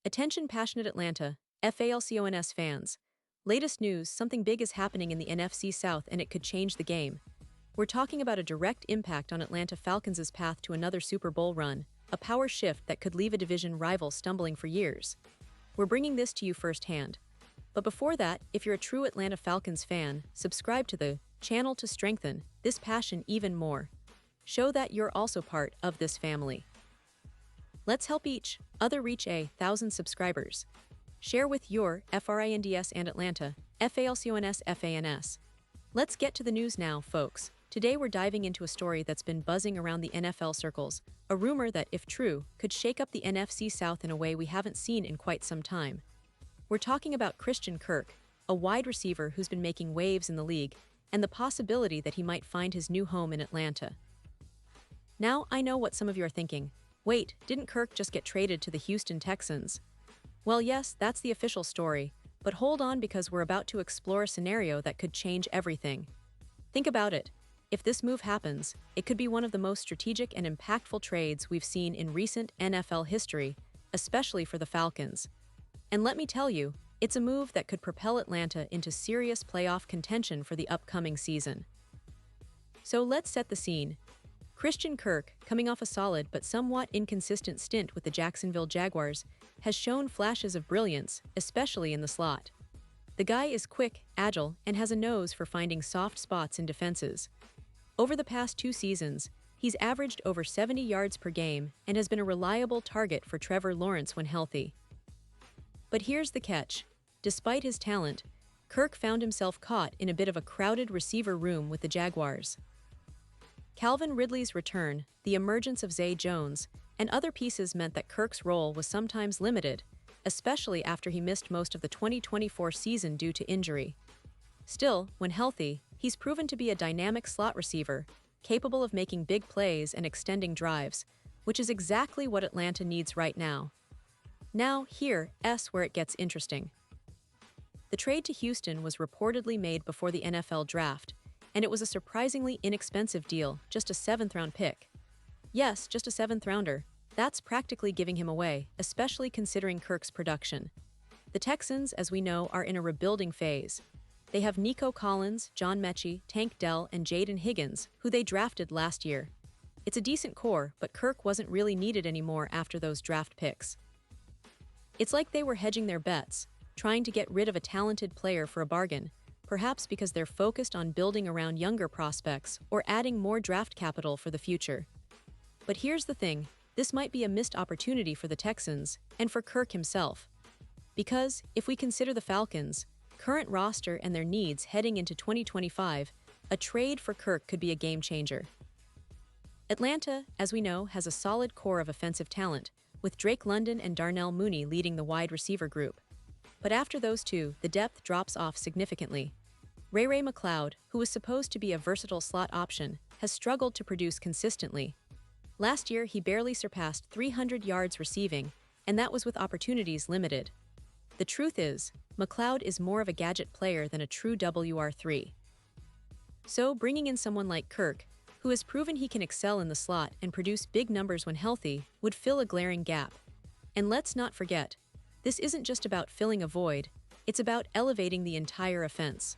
Attention passionate Atlanta, Falcons fans. Latest news, something big is happening in the NFC South and it could change the game. We're talking about a direct impact on Atlanta Falcons' path to another Super Bowl run, a power shift that could leave a division rival stumbling for years. We're bringing this to you firsthand. But before that, if you're a true Atlanta Falcons fan, subscribe to the channel to strengthen this passion even more. Show that you're also part of this family. Let's help each other reach 1,000 subscribers. Share with your FRINDS and Atlanta, FALCONS FANS. Let's get to the news now, folks. Today we're diving into a story that's been buzzing around the NFL circles, a rumor that, if true, could shake up the NFC South in a way we haven't seen in quite some time. We're talking about Christian Kirk, a wide receiver who's been making waves in the league, and the possibility that he might find his new home in Atlanta. Now, I know what some of you are thinking. Wait, didn't Kirk just get traded to the Houston Texans? Well, yes, that's the official story, but hold on because we're about to explore a scenario that could change everything. Think about it. If this move happens, it could be one of the most strategic and impactful trades we've seen in recent NFL history, especially for the Falcons. And let me tell you, it's a move that could propel Atlanta into serious playoff contention for the upcoming season. So let's set the scene. Christian Kirk, coming off a solid but somewhat inconsistent stint with the Jacksonville Jaguars, has shown flashes of brilliance, especially in the slot. The guy is quick, agile, and has a nose for finding soft spots in defenses. Over the past 2 seasons, he's averaged over 70 yards per game and has been a reliable target for Trevor Lawrence when healthy. But here's the catch. Despite his talent, Kirk found himself caught in a bit of a crowded receiver room with the Jaguars. Calvin Ridley's return, the emergence of Zay Jones, and other pieces meant that Kirk's role was sometimes limited, especially after he missed most of the 2024 season due to injury. Still, when healthy, he's proven to be a dynamic slot receiver, capable of making big plays and extending drives, which is exactly what Atlanta needs right now. Now, here's where it gets interesting. The trade to Houston was reportedly made before the NFL draft, and it was a surprisingly inexpensive deal, just a 7th-round pick. Yes, just a 7th-rounder. That's practically giving him away, especially considering Kirk's production. The Texans, as we know, are in a rebuilding phase. They have Nico Collins, John Mechie, Tank Dell, and Jaden Higgins, who they drafted last year. It's a decent core, but Kirk wasn't really needed anymore after those draft picks. It's like they were hedging their bets, trying to get rid of a talented player for a bargain, perhaps because they're focused on building around younger prospects or adding more draft capital for the future. But here's the thing, this might be a missed opportunity for the Texans and for Kirk himself. Because, if we consider the Falcons' current roster and their needs heading into 2025, a trade for Kirk could be a game-changer. Atlanta, as we know, has a solid core of offensive talent, with Drake London and Darnell Mooney leading the wide receiver group. But after those two, the depth drops off significantly. Ray McCloud, who was supposed to be a versatile slot option, has struggled to produce consistently. Last year, he barely surpassed 300 yards receiving, and that was with opportunities limited. The truth is, McCloud is more of a gadget player than a true WR3. So, bringing in someone like Kirk, who has proven he can excel in the slot and produce big numbers when healthy, would fill a glaring gap. And let's not forget, this isn't just about filling a void, it's about elevating the entire offense.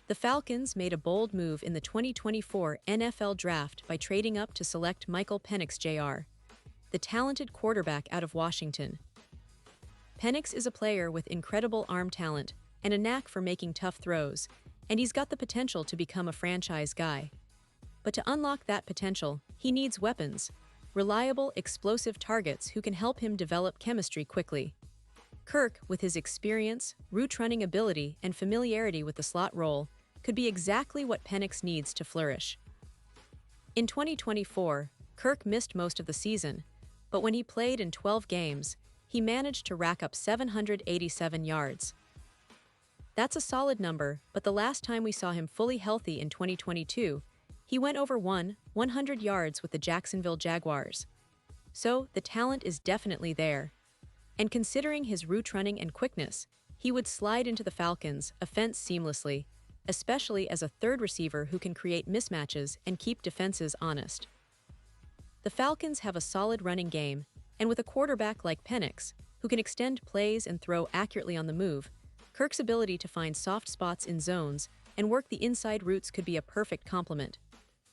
The Falcons made a bold move in the 2024 NFL Draft by trading up to select Michael Penix Jr., the talented quarterback out of Washington. Penix is a player with incredible arm talent and a knack for making tough throws, and he's got the potential to become a franchise guy. But to unlock that potential, he needs weapons, reliable, explosive targets who can help him develop chemistry quickly. Kirk, with his experience, route-running ability, and familiarity with the slot role, could be exactly what Penix needs to flourish. In 2024, Kirk missed most of the season, but when he played in 12 games, he managed to rack up 787 yards. That's a solid number, but the last time we saw him fully healthy in 2022, he went over 100 yards with the Jacksonville Jaguars. So, the talent is definitely there. And considering his route running and quickness, he would slide into the Falcons' offense seamlessly, especially as a third receiver who can create mismatches and keep defenses honest. The Falcons have a solid running game, and with a quarterback like Penix, who can extend plays and throw accurately on the move, Kirk's ability to find soft spots in zones and work the inside routes could be a perfect complement.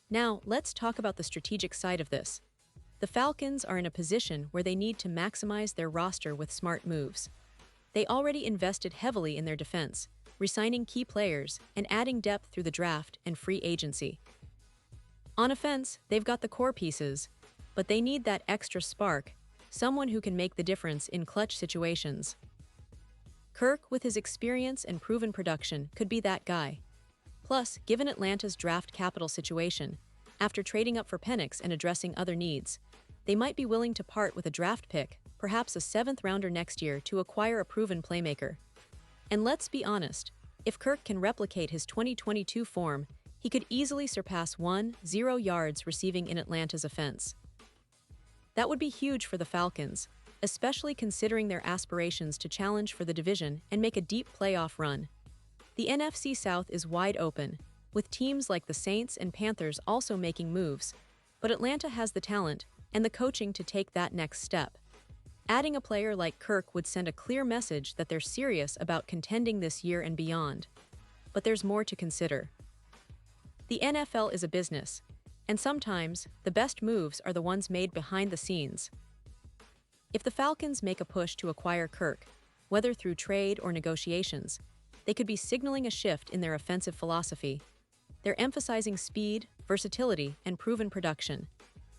Now, let's talk about the strategic side of this. The Falcons are in a position where they need to maximize their roster with smart moves. They already invested heavily in their defense, re-signing key players and adding depth through the draft and free agency. On offense, they've got the core pieces, but they need that extra spark, someone who can make the difference in clutch situations. Kirk, with his experience and proven production, could be that guy. Plus, given Atlanta's draft capital situation, after trading up for Penix and addressing other needs, they might be willing to part with a draft pick, perhaps a seventh-rounder next year, to acquire a proven playmaker. And let's be honest, if Kirk can replicate his 2022 form, he could easily surpass 1,000 yards receiving in Atlanta's offense. That would be huge for the Falcons, especially considering their aspirations to challenge for the division and make a deep playoff run. The NFC South is wide open, with teams like the Saints and Panthers also making moves, but Atlanta has the talent and the coaching to take that next step. Adding a player like Kirk would send a clear message that they're serious about contending this year and beyond. But there's more to consider. The NFL is a business, and sometimes the best moves are the ones made behind the scenes. If the Falcons make a push to acquire Kirk, whether through trade or negotiations, they could be signaling a shift in their offensive philosophy. They're emphasizing speed, versatility, and proven production.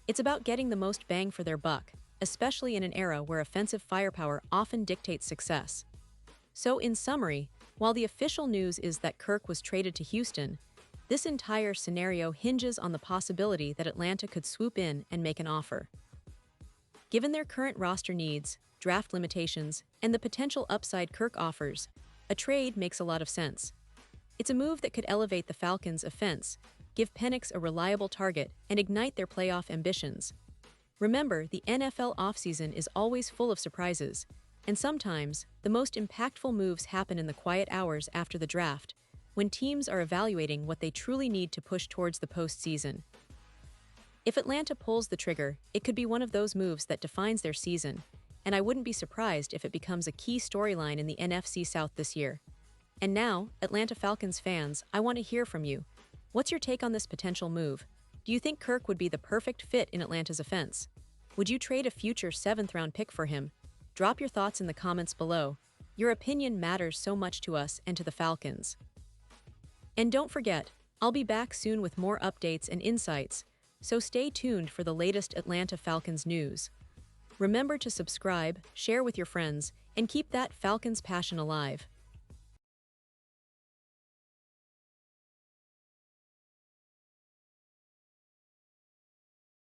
It's about getting the most bang for their buck, especially in an era where offensive firepower often dictates success. So, in summary, while the official news is that Kirk was traded to Houston, this entire scenario hinges on the possibility that Atlanta could swoop in and make an offer. Given their current roster needs, draft limitations, and the potential upside Kirk offers, a trade makes a lot of sense. It's a move that could elevate the Falcons' offense, give Penix a reliable target, and ignite their playoff ambitions. Remember, the NFL offseason is always full of surprises, and sometimes the most impactful moves happen in the quiet hours after the draft, when teams are evaluating what they truly need to push towards the postseason. If Atlanta pulls the trigger, it could be one of those moves that defines their season, and I wouldn't be surprised if it becomes a key storyline in the NFC South this year. And now, Atlanta Falcons fans, I want to hear from you. What's your take on this potential move? Do you think Kirk would be the perfect fit in Atlanta's offense? Would you trade a future seventh-round pick for him? Drop your thoughts in the comments below. Your opinion matters so much to us and to the Falcons. And don't forget, I'll be back soon with more updates and insights, so stay tuned for the latest Atlanta Falcons news. Remember to subscribe, share with your friends, and keep that Falcons passion alive.